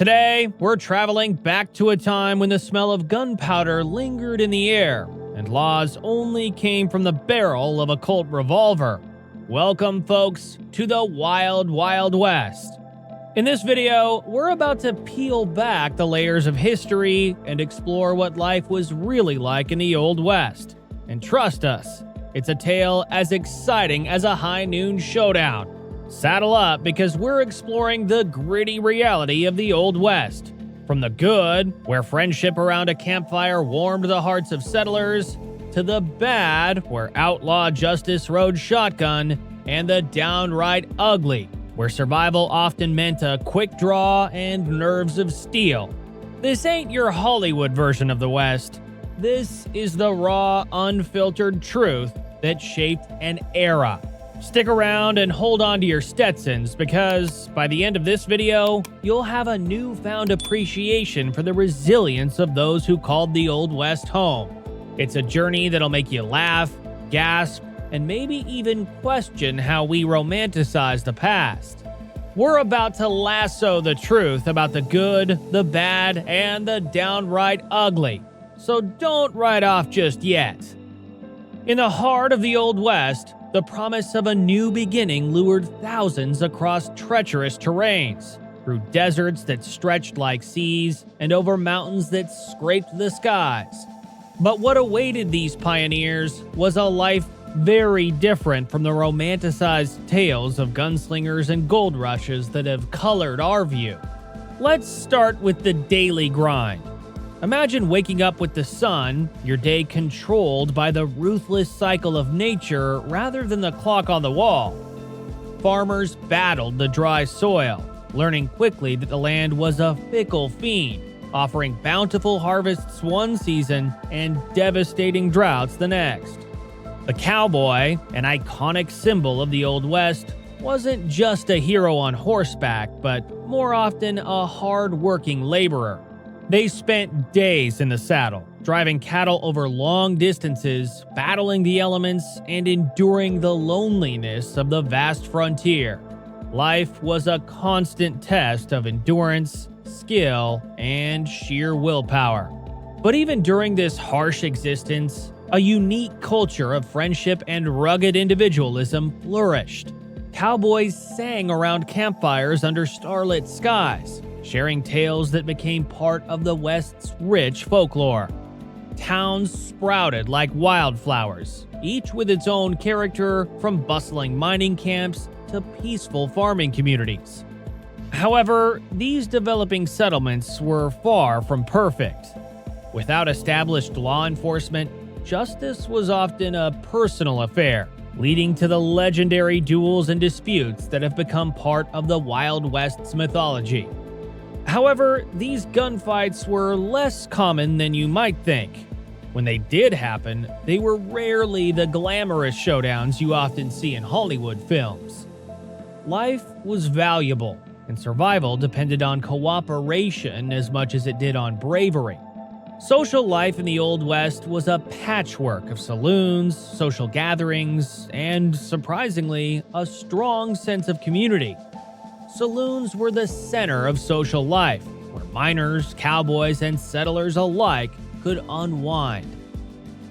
Today, we're traveling back to a time when the smell of gunpowder lingered in the air, and laws only came from the barrel of a Colt revolver. Welcome, folks, to the Wild Wild West. In this video, we're about to peel back the layers of history and explore what life was really like in the Old West. And trust us, it's a tale as exciting as a high noon showdown. Saddle up because we're exploring the gritty reality of the Old West. From the good, where friendship around a campfire warmed the hearts of settlers, to the bad, where outlaw justice rode shotgun, and the downright ugly, where survival often meant a quick draw and nerves of steel. This ain't your Hollywood version of the West. This is the raw, unfiltered truth that shaped an era. Stick around and hold on to your Stetsons because by the end of this video, you'll have a newfound appreciation for the resilience of those who called the Old West home. It's a journey that'll make you laugh, gasp, and maybe even question how we romanticize the past. We're about to lasso the truth about the good, the bad, and the downright ugly. So don't write off just yet. In the heart of the Old West, the promise of a new beginning lured thousands across treacherous terrains, through deserts that stretched like seas and over mountains that scraped the skies. But what awaited these pioneers was a life very different from the romanticized tales of gunslingers and gold rushes that have colored our view. Let's start with the daily grind. Imagine waking up with the sun, your day controlled by the ruthless cycle of nature rather than the clock on the wall. Farmers battled the dry soil, learning quickly that the land was a fickle fiend, offering bountiful harvests one season and devastating droughts the next. The cowboy, an iconic symbol of the Old West, wasn't just a hero on horseback, but more often a hard-working laborer. They spent days in the saddle, driving cattle over long distances, battling the elements, and enduring the loneliness of the vast frontier. Life was a constant test of endurance, skill, and sheer willpower. But even during this harsh existence, a unique culture of friendship and rugged individualism flourished. Cowboys sang around campfires under starlit skies, sharing tales that became part of the West's rich folklore. Towns sprouted like wildflowers, each with its own character, from bustling mining camps to peaceful farming communities. However, these developing settlements were far from perfect. Without established law enforcement, justice was often a personal affair, leading to the legendary duels and disputes that have become part of the Wild West's mythology. However, these gunfights were less common than you might think. When they did happen, they were rarely the glamorous showdowns you often see in Hollywood films. Life was valuable, and survival depended on cooperation as much as it did on bravery. Social life in the Old West was a patchwork of saloons, social gatherings, and, surprisingly, a strong sense of community. Saloons were the center of social life, where miners, cowboys, and settlers alike could unwind.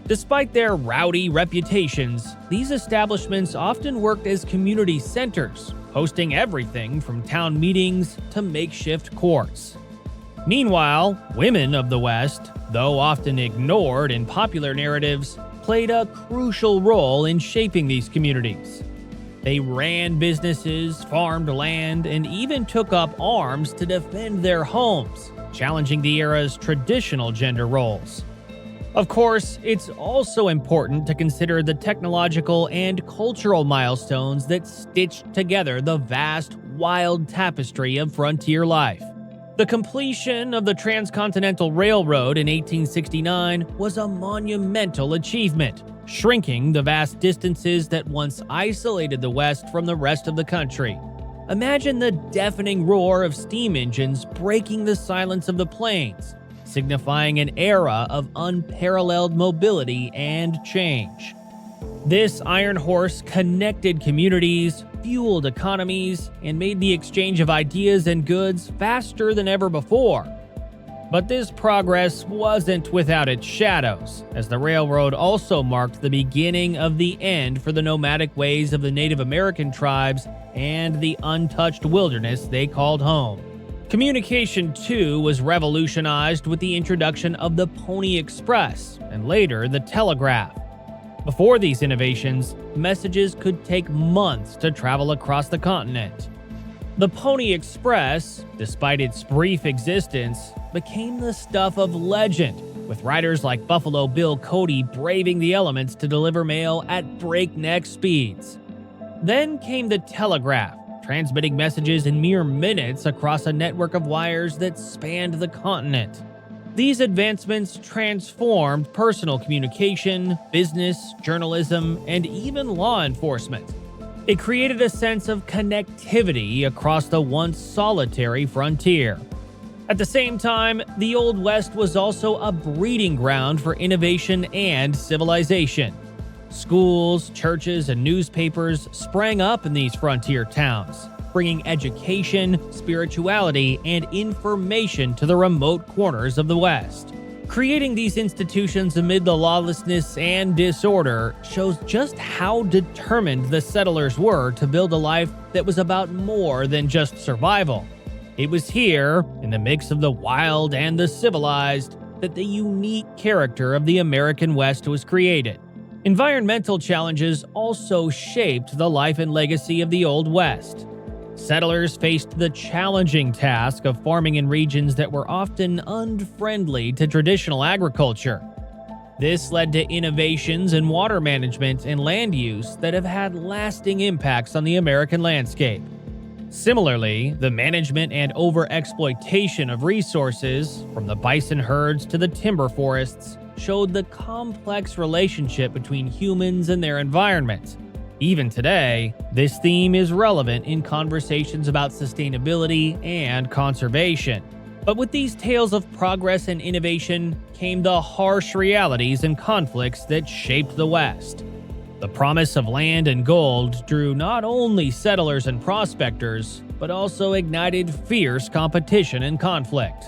Despite their rowdy reputations, these establishments often worked as community centers, hosting everything from town meetings to makeshift courts. Meanwhile, women of the West, though often ignored in popular narratives, played a crucial role in shaping these communities. They ran businesses, farmed land, and even took up arms to defend their homes, challenging the era's traditional gender roles. Of course, it's also important to consider the technological and cultural milestones that stitched together the vast, wild tapestry of frontier life. The completion of the Transcontinental Railroad in 1869 was a monumental achievement, shrinking the vast distances that once isolated the West from the rest of the country. Imagine the deafening roar of steam engines breaking the silence of the plains, signifying an era of unparalleled mobility and change. This iron horse connected communities, fueled economies, and made the exchange of ideas and goods faster than ever before. But this progress wasn't without its shadows, as the railroad also marked the beginning of the end for the nomadic ways of the Native American tribes and the untouched wilderness they called home. Communication, too, was revolutionized with the introduction of the Pony Express and later the telegraph. Before these innovations, messages could take months to travel across the continent. The Pony Express, despite its brief existence, became the stuff of legend, with riders like Buffalo Bill Cody braving the elements to deliver mail at breakneck speeds. Then came the telegraph, transmitting messages in mere minutes across a network of wires that spanned the continent. These advancements transformed personal communication, business, journalism, and even law enforcement. It created a sense of connectivity across the once solitary frontier. At the same time, the Old West was also a breeding ground for innovation and civilization. Schools, churches, and newspapers sprang up in these frontier towns, bringing education, spirituality, and information to the remote corners of the West. Creating these institutions amid the lawlessness and disorder shows just how determined the settlers were to build a life that was about more than just survival. It was here, in the mix of the wild and the civilized, that the unique character of the American West was created. Environmental challenges also shaped the life and legacy of the Old West. Settlers faced the challenging task of farming in regions that were often unfriendly to traditional agriculture. This led to innovations in water management and land use that have had lasting impacts on the American landscape. Similarly, the management and overexploitation of resources, from the bison herds to the timber forests, showed the complex relationship between humans and their environment. Even today, this theme is relevant in conversations about sustainability and conservation. But with these tales of progress and innovation came the harsh realities and conflicts that shaped the West. The promise of land and gold drew not only settlers and prospectors, but also ignited fierce competition and conflict.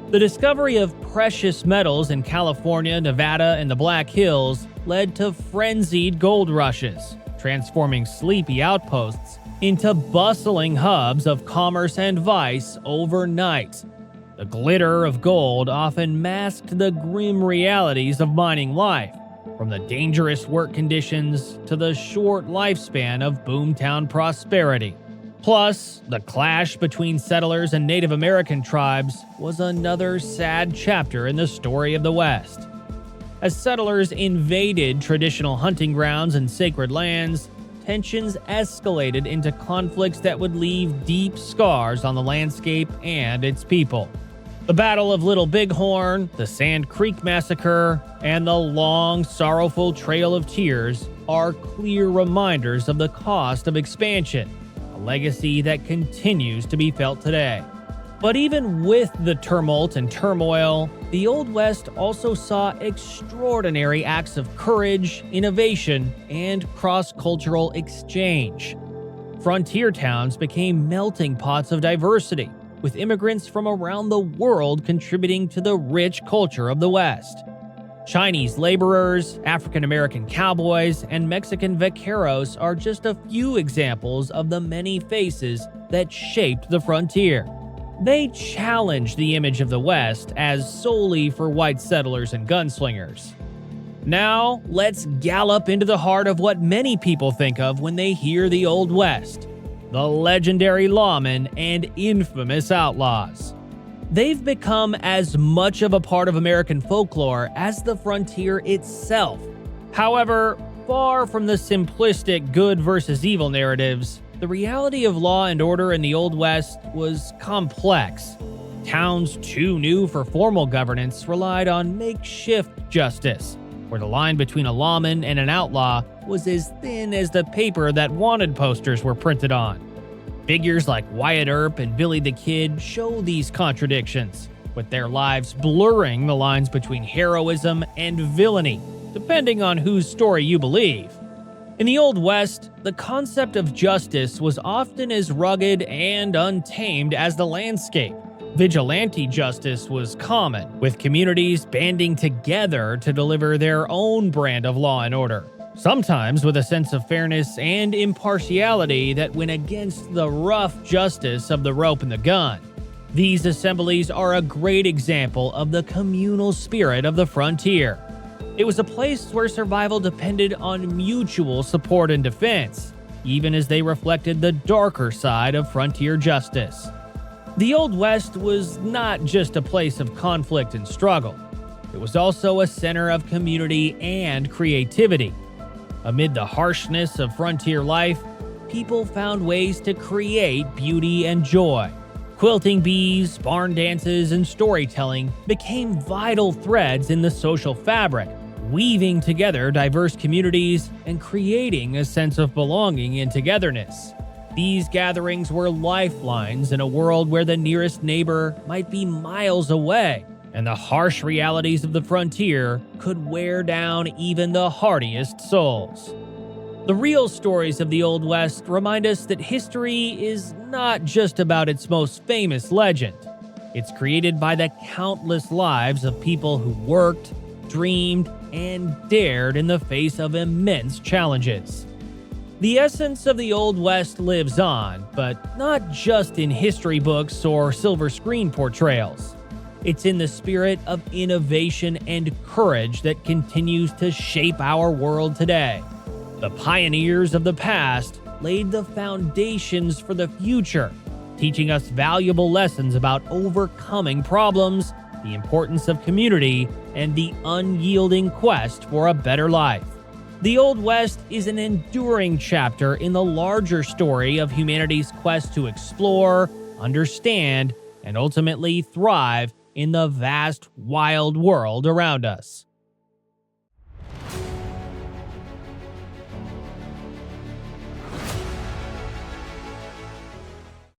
The discovery of precious metals in California, Nevada, and the Black Hills led to frenzied gold rushes, transforming sleepy outposts into bustling hubs of commerce and vice overnight. The glitter of gold often masked the grim realities of mining life, from the dangerous work conditions to the short lifespan of boomtown prosperity. Plus, the clash between settlers and Native American tribes was another sad chapter in the story of the West. As settlers invaded traditional hunting grounds and sacred lands, tensions escalated into conflicts that would leave deep scars on the landscape and its people. The Battle of Little Bighorn, the Sand Creek Massacre, and the long, sorrowful Trail of Tears are clear reminders of the cost of expansion, a legacy that continues to be felt today. But even with the tumult and turmoil, the Old West also saw extraordinary acts of courage, innovation, and cross-cultural exchange. Frontier towns became melting pots of diversity, with immigrants from around the world contributing to the rich culture of the West. Chinese laborers, African-American cowboys, and Mexican vaqueros are just a few examples of the many faces that shaped the frontier. They challenged the image of the West as solely for white settlers and gunslingers. Now, let's gallop into the heart of what many people think of when they hear the Old West: the legendary lawmen and infamous outlaws. They've become as much of a part of American folklore as the frontier itself. However, far from the simplistic good versus evil narratives, the reality of law and order in the Old West was complex. Towns too new for formal governance relied on makeshift justice, where the line between a lawman and an outlaw was as thin as the paper that wanted posters were printed on. Figures like Wyatt Earp and Billy the Kid show these contradictions, with their lives blurring the lines between heroism and villainy, depending on whose story you believe. In the Old West, the concept of justice was often as rugged and untamed as the landscape. Vigilante justice was common, with communities banding together to deliver their own brand of law and order, sometimes with a sense of fairness and impartiality that went against the rough justice of the rope and the gun. These assemblies are a great example of the communal spirit of the frontier. It was a place where survival depended on mutual support and defense, even as they reflected the darker side of frontier justice. The Old West was not just a place of conflict and struggle. It was also a center of community and creativity. Amid the harshness of frontier life, people found ways to create beauty and joy. Quilting bees, barn dances, and storytelling became vital threads in the social fabric, weaving together diverse communities and creating a sense of belonging and togetherness. These gatherings were lifelines in a world where the nearest neighbor might be miles away, and the harsh realities of the frontier could wear down even the hardiest souls. The real stories of the Old West remind us that history is not just about its most famous legend. It's created by the countless lives of people who worked, dreamed, and dared in the face of immense challenges. The essence of the Old West lives on, but not just in history books or silver screen portrayals. It's in the spirit of innovation and courage that continues to shape our world today. The pioneers of the past laid the foundations for the future, teaching us valuable lessons about overcoming problems, the importance of community, and the unyielding quest for a better life. The Old West is an enduring chapter in the larger story of humanity's quest to explore, understand, and ultimately thrive in the vast, wild world around us.